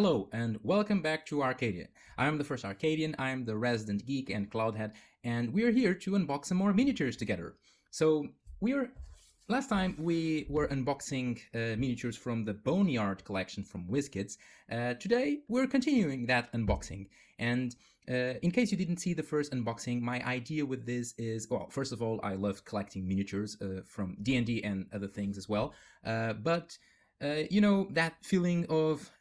Hello and welcome back to Arcadia. I am the first Arcadian, I am the resident geek and cloudhead, and we're here to unbox some more miniatures together. So last time we were unboxing miniatures from the Boneyard collection from Wizkids. Today we're continuing that unboxing, and in case you didn't see the first unboxing, my idea with this is, well, first of all, I love collecting miniatures from D&D and other things as well, but you know, that feeling of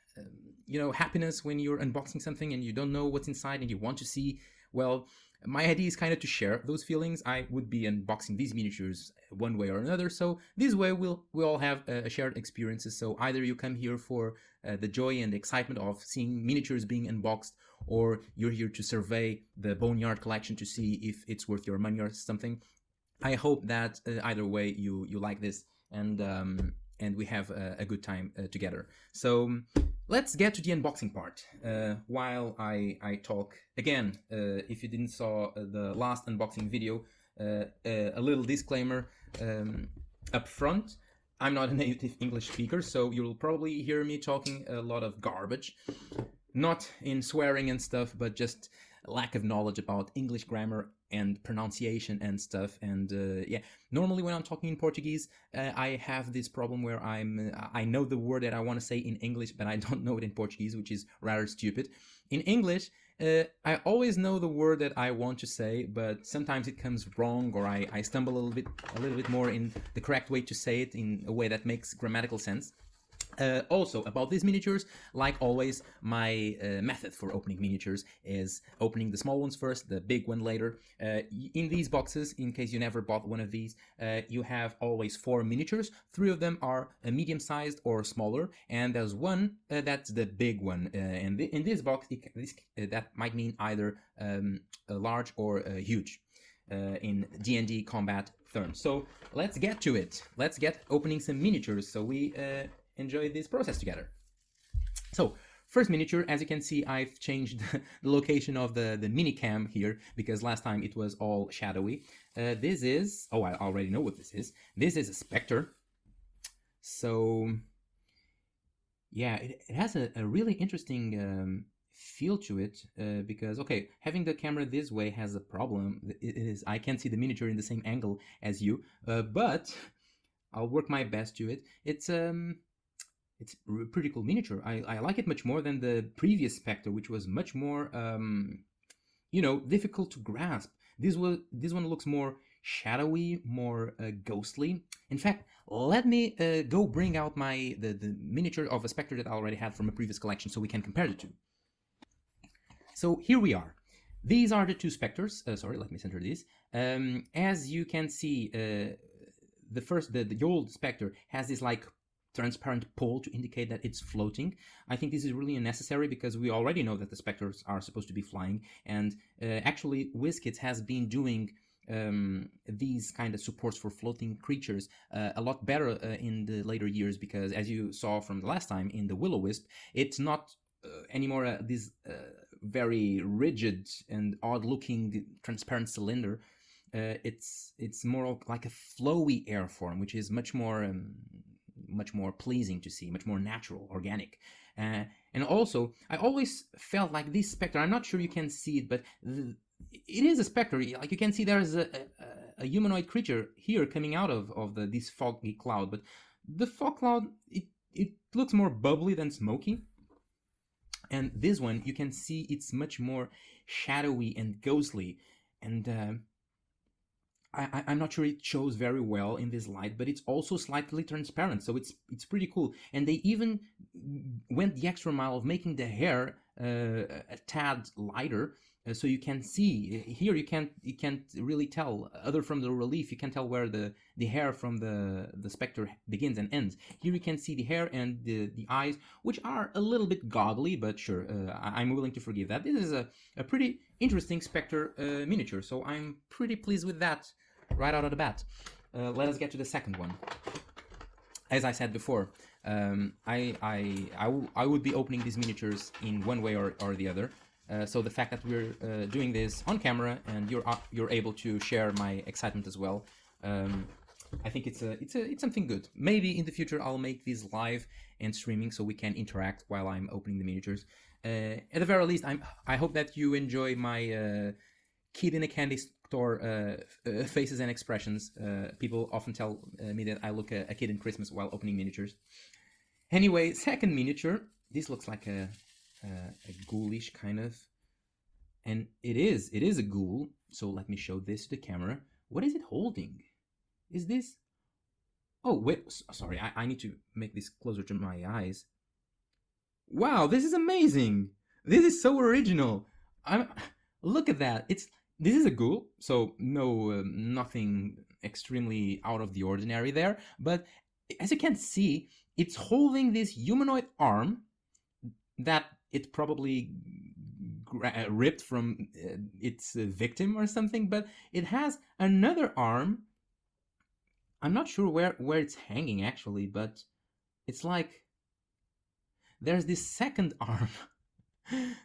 happiness when you're unboxing something and you don't know what's inside and you want to see. Well, my idea is kind of to share those feelings. I would be unboxing these miniatures one way or another, so this way we all have shared experiences. So either you come here for the joy and excitement of seeing miniatures being unboxed, or you're here to survey the Boneyard collection to see if it's worth your money or something. I hope that either way you like this, and we have a good time together. So let's get to the unboxing part. While I talk again, if you didn't saw the last unboxing video, a little disclaimer up front. I'm not a native English speaker, so you'll probably hear me talking a lot of garbage. Not in swearing and stuff, but just lack of knowledge about English grammar and pronunciation and stuff. And yeah, normally when I'm talking in Portuguese, I have this problem where I know the word that I want to say in English, but I don't know it in Portuguese, which is rather stupid. In English, I always know the word that I want to say, but sometimes it comes wrong, or I stumble a little bit more in the correct way to say it in a way that makes grammatical sense. Also, about these miniatures, like always, my method for opening miniatures is opening the small ones first, the big one later. In these boxes, in case you never bought one of these, you have always 4 miniatures. 3 of them are medium-sized or smaller, and there's one that's the big one. And in this box, that might mean either a large or a huge in D&D combat terms. So let's get to it. Let's get opening some miniatures so we enjoy this process together. So first miniature, as you can see, I've changed the location of the mini cam here because last time it was all shadowy. This is, oh, I already know what this is. This is a Spectre. So yeah, it has a really interesting feel to it because, okay, having the camera this way has a problem. It is, I can't see the miniature in the same angle as you, but I'll work my best to it. It's a pretty cool miniature. I like it much more than the previous Spectre, which was much more, difficult to grasp. This one looks more shadowy, more ghostly. In fact, let me go bring out the miniature of a Spectre that I already had from a previous collection so we can compare the two. So here we are. These are the two Spectres. Sorry, let me center these. As you can see, the old Spectre has this like transparent pole to indicate that it's floating. I think this is really unnecessary because we already know that the Spectres are supposed to be flying, and actually Wizkids has been doing these kind of supports for floating creatures a lot better in the later years, because as you saw from the last time in the Will-O-Wisp, it's not anymore this very rigid and odd-looking transparent cylinder. It's more like a flowy air form, which is much more pleasing to see, much more natural, organic. And also, I always felt like this Spectre, I'm not sure you can see it, but it is a Spectre. Like you can see there's a humanoid creature here coming out of this foggy cloud, but the fog cloud, it looks more bubbly than smoky. And this one, you can see it's much more shadowy and ghostly, and I'm not sure it shows very well in this light, but it's also slightly transparent, so it's pretty cool. And they even went the extra mile of making the hair a tad lighter, so you can see here. You can't really tell, other from the relief, you can tell where the hair from the Spectre begins and ends. Here you can see the hair and the eyes, which are a little bit goggly, but sure, I'm willing to forgive that. This is a pretty interesting Spectre miniature, so I'm pretty pleased with that right out of the bat. Let us get to the second one. As I said before, I would be opening these miniatures in one way or the other. So the fact that we're doing this on camera and you're able to share my excitement as well, I think it's something good. Maybe in the future I'll make these live and streaming so we can interact while I'm opening the miniatures. At the very least, I hope that you enjoy my kid in a candy store faces and expressions. People often tell me that I look a kid in Christmas while opening miniatures. Anyway, second miniature. This looks like a ghoulish kind of, and it is a ghoul. So let me show this to the camera. What is it holding? Is this? Oh wait, sorry. I need to make this closer to my eyes. Wow, this is amazing. This is so original. Look at that. This is a ghoul, so no nothing extremely out of the ordinary there. But as you can see, it's holding this humanoid arm that it probably ripped from its victim or something. But it has another arm. I'm not sure where it's hanging actually, but it's like there's this second arm.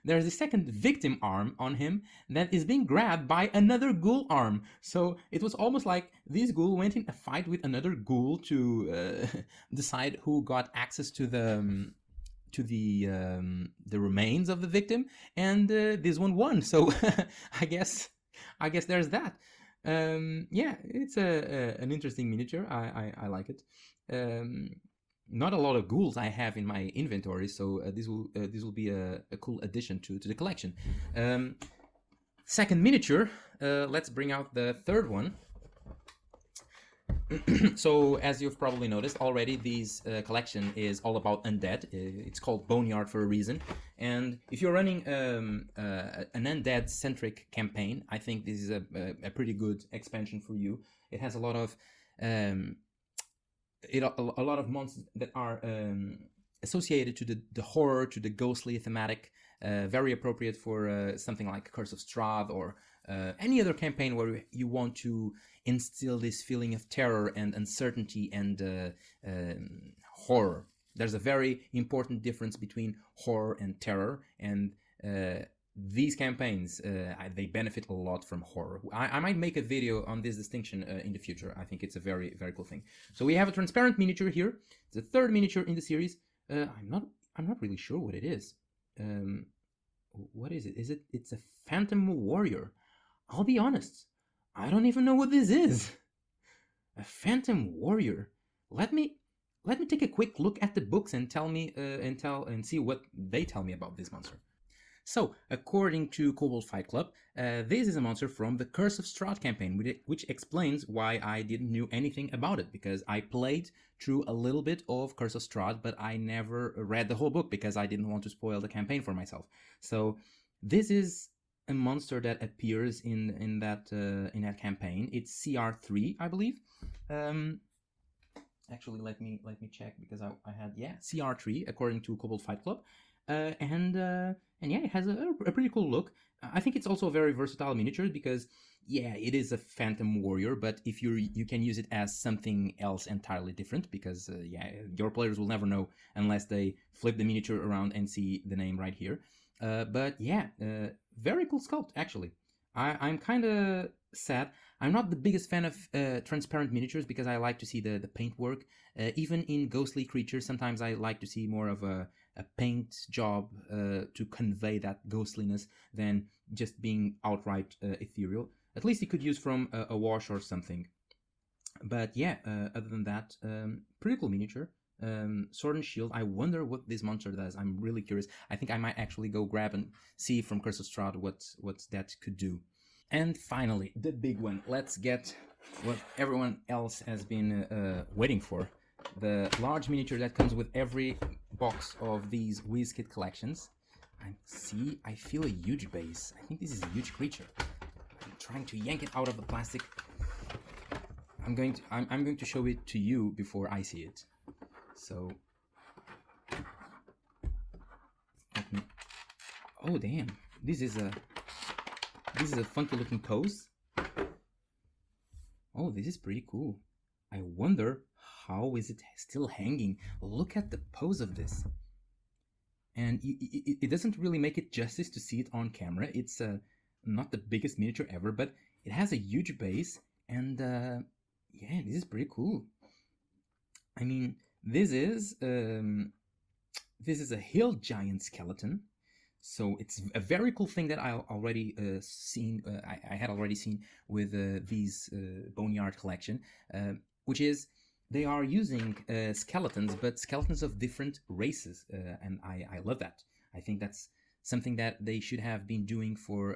There's the second victim arm on him that is being grabbed by another ghoul arm. So it was almost like this ghoul went in a fight with another ghoul to decide who got access to the remains of the victim, and this one won. So I guess there's that. Yeah, it's an interesting miniature. I like it. Not a lot of ghouls I have in my inventory, so this will be a cool addition to the collection. Second miniature. Let's bring out the third one. So as you've probably noticed already, this collection is all about undead. It's called Boneyard for a reason, and if you're running an undead centric campaign, I think this is a pretty good expansion for you. It has a lot of a lot of monsters that are associated to the horror, to the ghostly thematic, very appropriate for something like Curse of Strahd or any other campaign where you want to instill this feeling of terror and uncertainty and horror. There's a very important difference between horror and terror, and these campaigns, they benefit a lot from horror. I might make a video on this distinction in the future. I think it's a very, very cool thing. So we have a transparent miniature here. It's the third miniature in the series. I'm not really sure what it is. What is it? It's a Phantom Warrior. I'll be honest, I don't even know what this is. A Phantom Warrior. Let me take a quick look at the books and tell me and see what they tell me about this monster. So, according to Kobold Fight Club, this is a monster from the Curse of Strahd campaign, which explains why I didn't know anything about it, because I played through a little bit of Curse of Strahd, but I never read the whole book because I didn't want to spoil the campaign for myself. So, this is a monster that appears in that campaign. It's CR3, I believe. Actually, let me check, because I had CR3 according to Kobold Fight Club. And yeah, it has a pretty cool look. I think it's also a very versatile miniature because, yeah, it is a Phantom Warrior, but if you can use it as something else entirely different, because yeah, your players will never know unless they flip the miniature around and see the name right here. But yeah, very cool sculpt actually. I'm kind of sad. I'm not the biggest fan of transparent miniatures because I like to see the paintwork. Even in ghostly creatures, sometimes I like to see more of a paint job to convey that ghostliness than just being outright ethereal. At least it could use from a wash or something. But yeah, other than that, pretty cool miniature. Sword and Shield. I wonder what this monster does. I'm really curious. I think I might actually go grab and see from Curse of Strahd what that could do. And finally, the big one. Let's get what everyone else has been waiting for. The large miniature that comes with every box of these Wizkids collections. I feel a huge base. I think this is a huge creature. I'm trying to yank it out of the plastic. I'm going to show it to you before I see it. So, oh damn! This is a funky looking pose. Oh, this is pretty cool. I wonder how is it still hanging. Look at the pose of this. And it doesn't really make it justice to see it on camera. It's not the biggest miniature ever, but it has a huge base, and yeah, this is pretty cool. I mean, this is a hill giant skeleton. So it's a very cool thing that I already seen. I had already seen with these Boneyard collection, which is they are using skeletons, but skeletons of different races, and I love that. I think that's something that they should have been doing for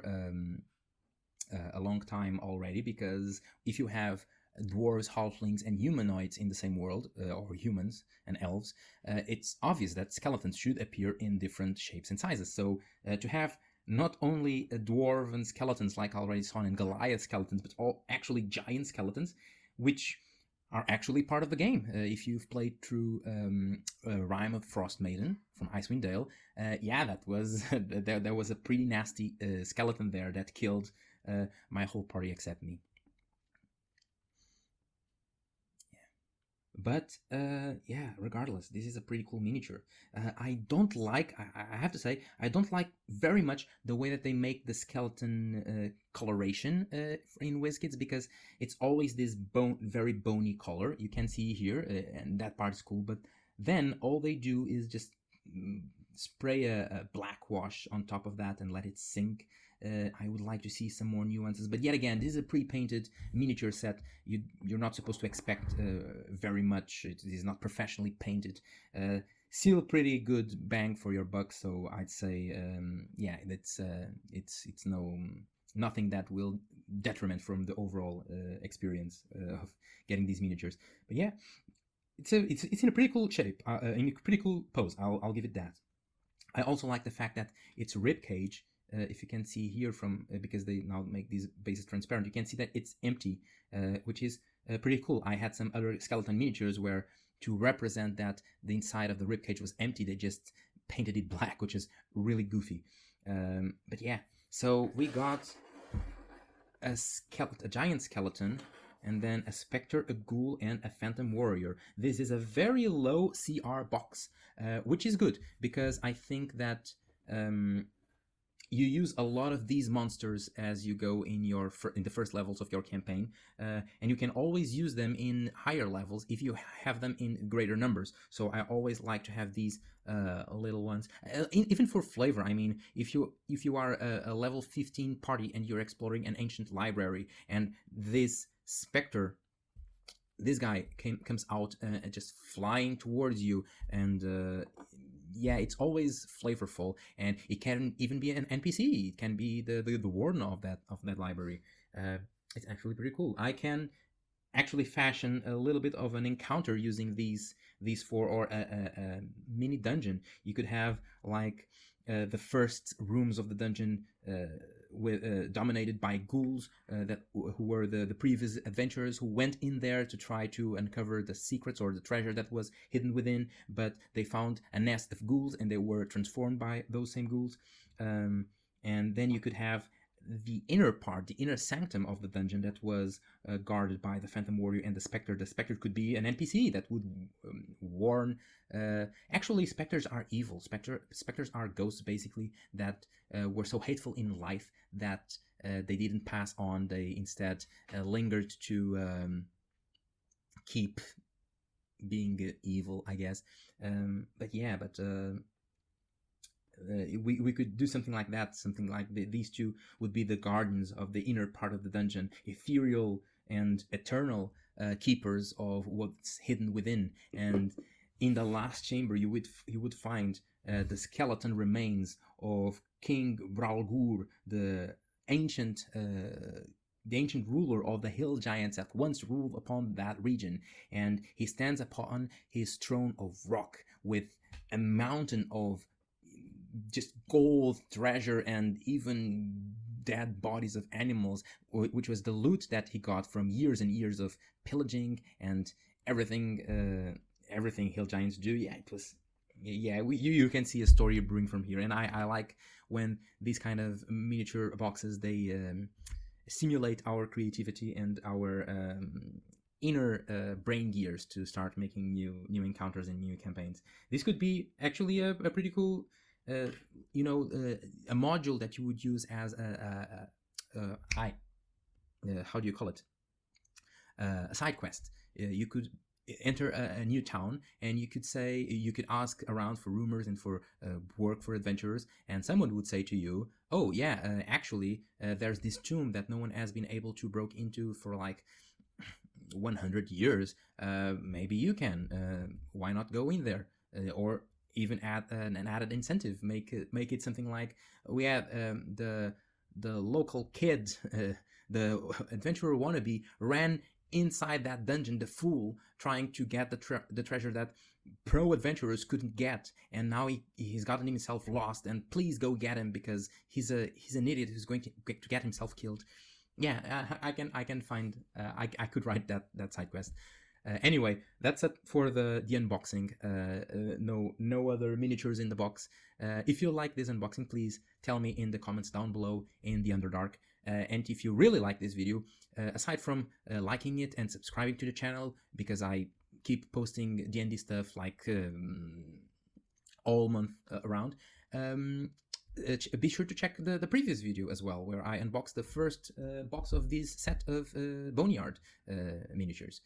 a long time already, because if you have dwarves, halflings, and humanoids in the same world, or humans and elves, it's obvious that skeletons should appear in different shapes and sizes. So to have not only dwarven skeletons like I already saw in Goliath skeletons, but all actually giant skeletons, which are actually part of the game. If you've played through Rime of Frost Maiden from Icewind Dale, yeah, that was there was a pretty nasty skeleton there that killed my whole party except me. But yeah, regardless, this is a pretty cool miniature. I don't like, I have to say, I don't like very much the way that they make the skeleton coloration in Wizkids, because it's always this very bony color. You can see here, and that part is cool, but then all they do is just spray a black wash on top of that and let it sink. I would like to see some more nuances, but yet again, this is a pre-painted miniature set. You're not supposed to expect very much. It is not professionally painted. Still pretty good bang for your buck. So I'd say, yeah, it's nothing that will detriment from the overall experience of getting these miniatures. But yeah, it's in a pretty cool shape, in a pretty cool pose. I'll give it that. I also like the fact that its rib cage. If you can see here from, because they now make these bases transparent, you can see that it's empty, which is pretty cool. I had some other skeleton miniatures where, to represent that the inside of the ribcage was empty, they just painted it black, which is really goofy. But yeah, so we got a giant skeleton, and then a Spectre, a Ghoul, and a Phantom Warrior. This is a very low CR box, which is good, because I think that you use a lot of these monsters as you go in the first levels of your campaign, and you can always use them in higher levels if you have them in greater numbers. So I always like to have these little ones, even for flavor. I mean, if you are a level 15 party and you're exploring an ancient library, and this Spectre, this guy comes out just flying towards you, and yeah, it's always flavorful, and it can even be an NPC. It can be the warden of that library. It's actually pretty cool. I can actually fashion a little bit of an encounter using these four, or a mini dungeon. You could have like the first rooms of the dungeon dominated by ghouls who were the previous adventurers who went in there to try to uncover the secrets or the treasure that was hidden within, but they found a nest of ghouls and they were transformed by those same ghouls. And then you could have the inner part, the inner sanctum of the dungeon that was guarded by the Phantom Warrior and the Spectre. The Spectre could be an NPC that would warn. Actually, Spectres are evil. Spectres are ghosts, basically, that were so hateful in life that they didn't pass on. They instead lingered to keep being evil, I guess. But yeah, we could do something like that. Something like these two would be the guardians of the inner part of the dungeon, ethereal and eternal keepers of what's hidden within. And in the last chamber, you would find the skeleton remains of King Bralgur, the ancient ruler of the hill giants that once ruled upon that region. And he stands upon his throne of rock with a mountain of just gold, treasure, and even dead bodies of animals, which was the loot that he got from years and years of pillaging and everything hill giants do. Yeah, it was. Yeah, you can see a story brewing from here, and I like when these kind of miniature boxes, they stimulate our creativity and our inner brain gears to start making new encounters and new campaigns. This could be actually a pretty cool, a module that you would use as how do you call it? a side quest. You could enter a new town, and you could ask around for rumors and for work for adventurers, and someone would say to you, oh yeah, actually there's this tomb that no one has been able to break into for like 100 years. Maybe you can. Why not go in there? Or even add an added incentive. Make it something like we have the local kid, the adventurer wannabe, ran inside that dungeon, the fool, trying to get the treasure that pro adventurers couldn't get, and now he's gotten himself lost, and please go get him because he's an idiot who's going to get himself killed. Yeah, I can find I could write that side quest. Anyway, that's it for the unboxing. No other miniatures in the box. If you like this unboxing, please tell me in the comments down below in the Underdark. And if you really like this video, aside from liking it and subscribing to the channel, because I keep posting D&D stuff like all month around, be sure to check the previous video as well, where I unboxed the first box of this set of Boneyard miniatures.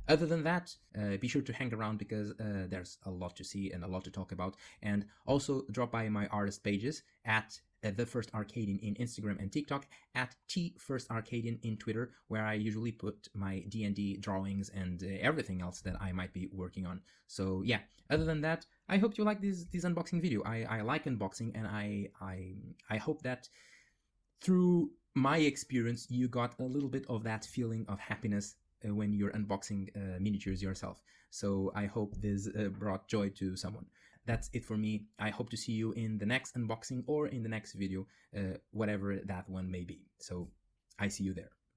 Other than that, be sure to hang around because there's a lot to see and a lot to talk about. And also drop by my artist pages at The First Arcadian in Instagram and TikTok, at TFirstArcadian in Twitter, where I usually put my D&D drawings and everything else that I might be working on. So yeah, other than that, I hope you like this unboxing video. I like unboxing, and I hope that through my experience you got a little bit of that feeling of happiness when you're unboxing miniatures yourself. So I hope this brought joy to someone. That's it for me. I hope to see you in the next unboxing or in the next video, whatever that one may be. So I see you there.